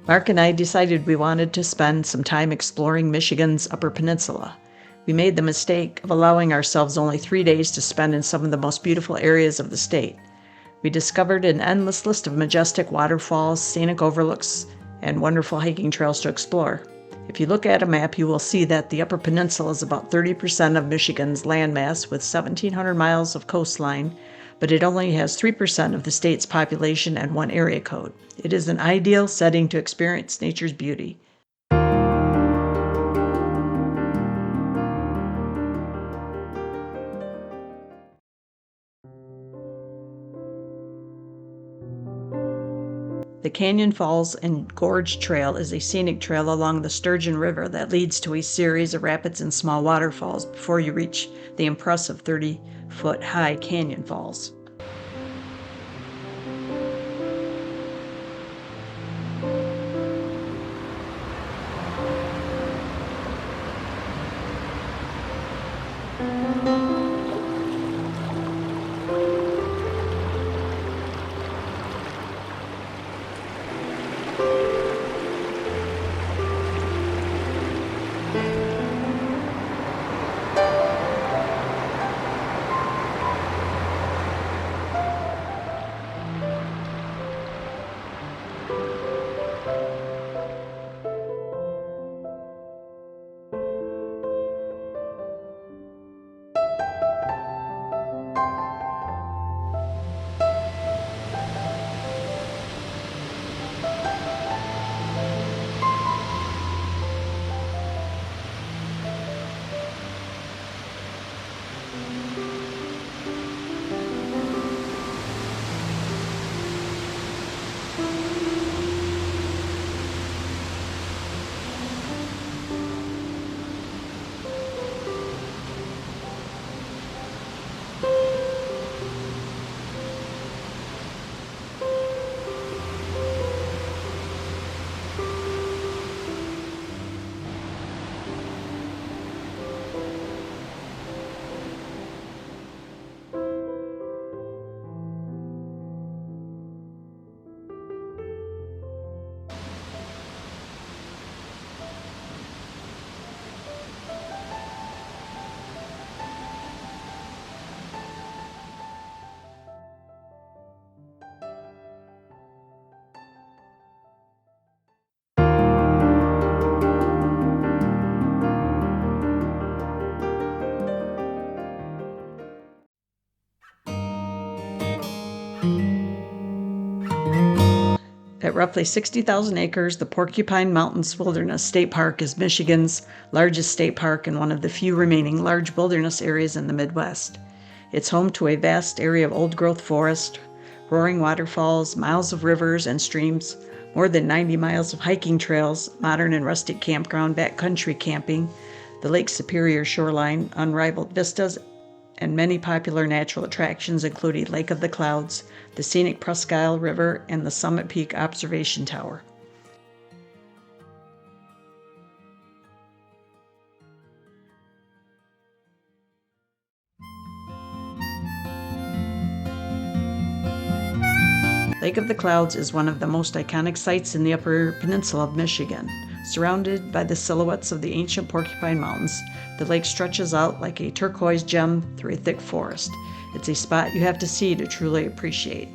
Mark and I decided we wanted to spend some time exploring Michigan's Upper Peninsula. We made the mistake of allowing ourselves only 3 days to spend in some of the most beautiful areas of the state. We discovered an endless list of majestic waterfalls, scenic overlooks, and wonderful hiking trails to explore. If you look at a map, you will see that the Upper Peninsula is about 30% of Michigan's landmass with 1,700 miles of coastline, but it only has 3% of the state's population and one area code. It is an ideal setting to experience nature's beauty. The Canyon Falls and Gorge Trail is a scenic trail along the Sturgeon River that leads to a series of rapids and small waterfalls before you reach the impressive 30-foot-high Canyon Falls. At roughly 60,000 acres, the Porcupine Mountains Wilderness State Park is Michigan's largest state park and one of the few remaining large wilderness areas in the Midwest. It's home to a vast area of old-growth forest, roaring waterfalls, miles of rivers and streams, more than 90 miles of hiking trails, modern and rustic campground, backcountry camping, the Lake Superior shoreline, unrivaled vistas, and many popular natural attractions including Lake of the Clouds, the scenic Presque River, and the Summit Peak Observation Tower. Lake of the Clouds is one of the most iconic sites in the Upper Peninsula of Michigan. Surrounded by the silhouettes of the ancient Porcupine Mountains, the lake stretches out like a turquoise gem through a thick forest. It's a spot you have to see to truly appreciate.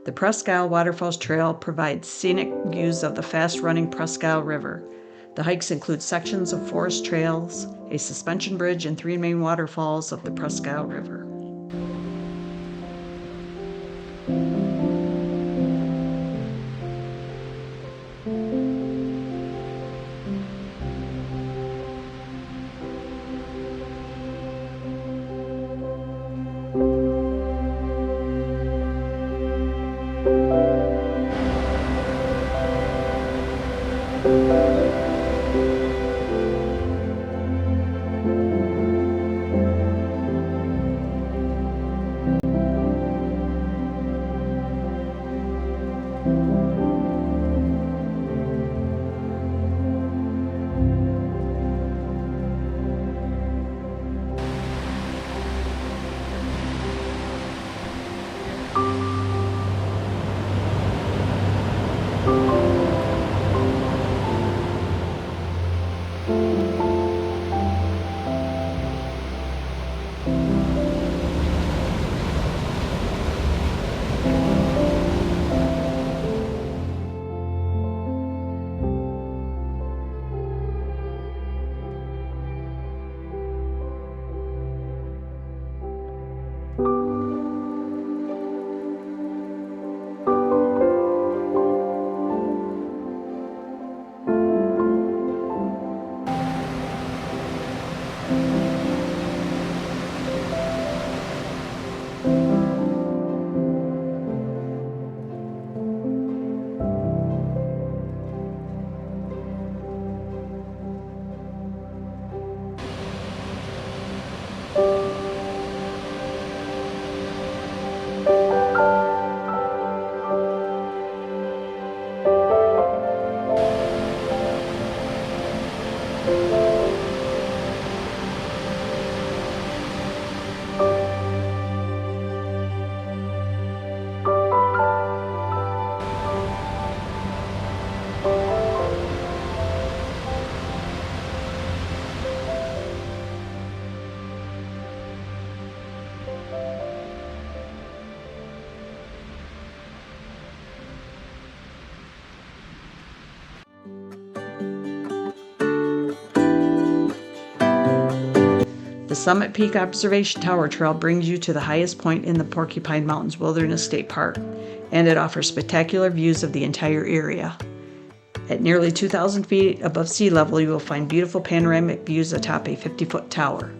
The Presque Waterfalls Trail provides scenic views of the fast-running Presque River. The hikes include sections of forest trails, a suspension bridge, and 3 main waterfalls of the Presque River. The Summit Peak Observation Tower Trail brings you to the highest point in the Porcupine Mountains Wilderness State Park, and it offers spectacular views of the entire area. At nearly 2,000 feet above sea level, you will find beautiful panoramic views atop a 50-foot tower.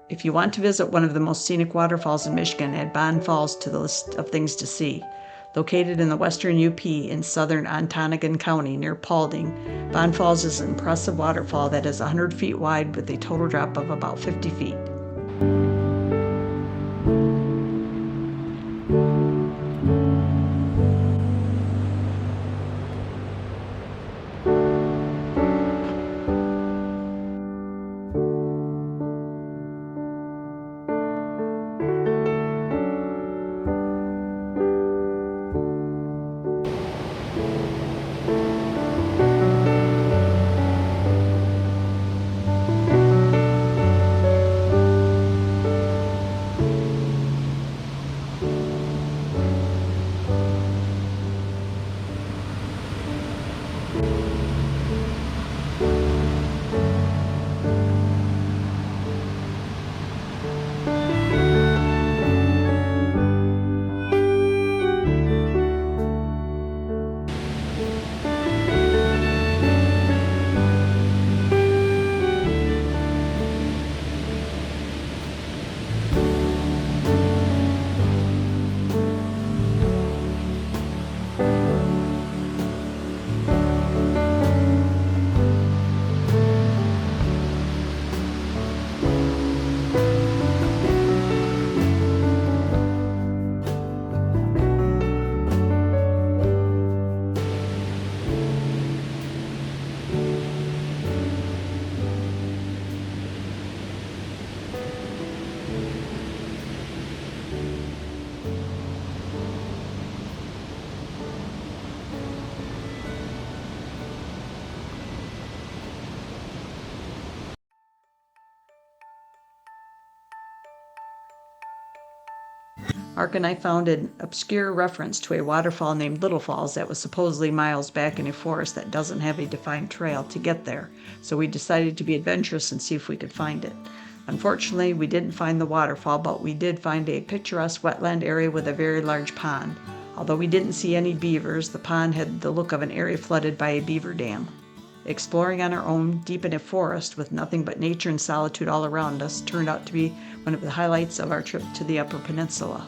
If you want to visit one of the most scenic waterfalls in Michigan, add Bond Falls to the list of things to see. Located in the western UP in southern Ontonagon County near Paulding, Bond Falls is an impressive waterfall that is 100 feet wide with a total drop of about 50 feet. Mark and I found an obscure reference to a waterfall named Little Falls that was supposedly miles back in a forest that doesn't have a defined trail to get there, so we decided to be adventurous and see if we could find it. Unfortunately, we didn't find the waterfall, but we did find a picturesque wetland area with a very large pond. Although we didn't see any beavers, the pond had the look of an area flooded by a beaver dam. Exploring on our own, deep in a forest with nothing but nature and solitude all around us, turned out to be one of the highlights of our trip to the Upper Peninsula.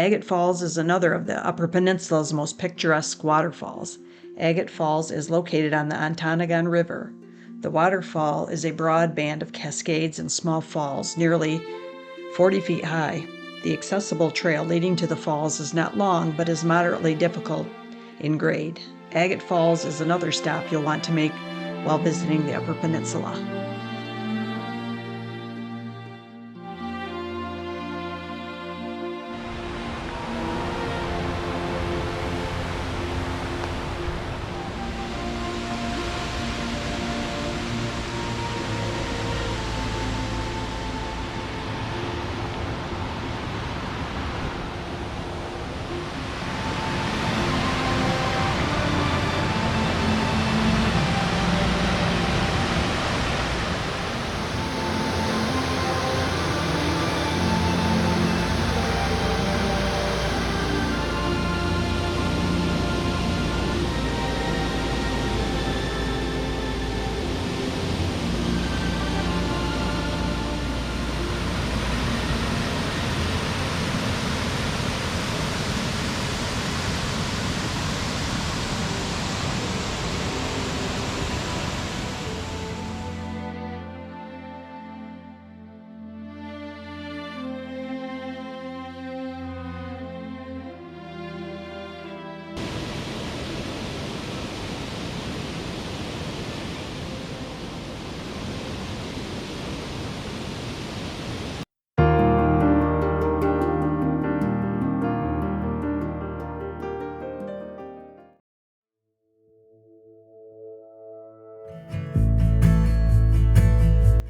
Agate Falls is another of the Upper Peninsula's most picturesque waterfalls. Agate Falls is located on the Ontonagon River. The waterfall is a broad band of cascades and small falls, nearly 40 feet high. The accessible trail leading to the falls is not long, but is moderately difficult in grade. Agate Falls is another stop you'll want to make while visiting the Upper Peninsula.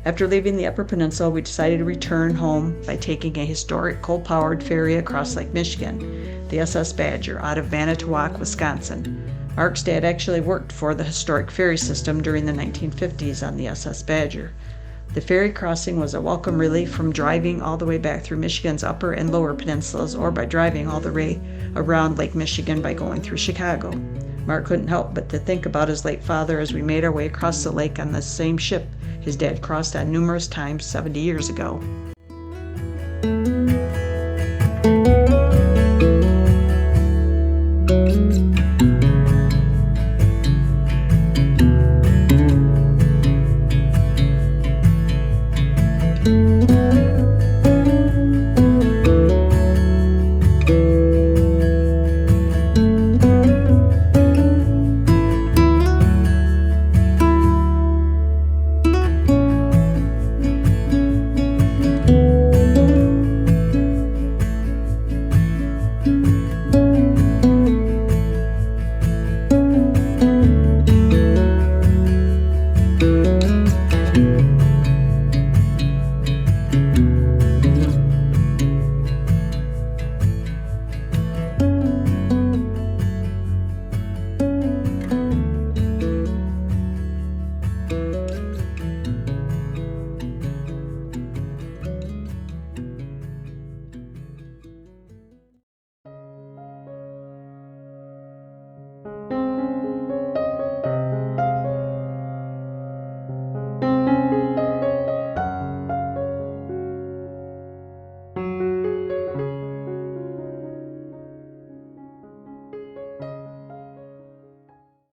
After leaving the Upper Peninsula, we decided to return home by taking a historic coal-powered ferry across Lake Michigan, the SS Badger, out of Manitowoc, Wisconsin. Mark's dad actually worked for the historic ferry system during the 1950s on the SS Badger. The ferry crossing was a welcome relief from driving all the way back through Michigan's upper and lower peninsulas, or by driving all the way around Lake Michigan by going through Chicago. Mark couldn't help but to think about his late father as we made our way across the lake on the same ship his dad crossed on numerous times 70 years ago.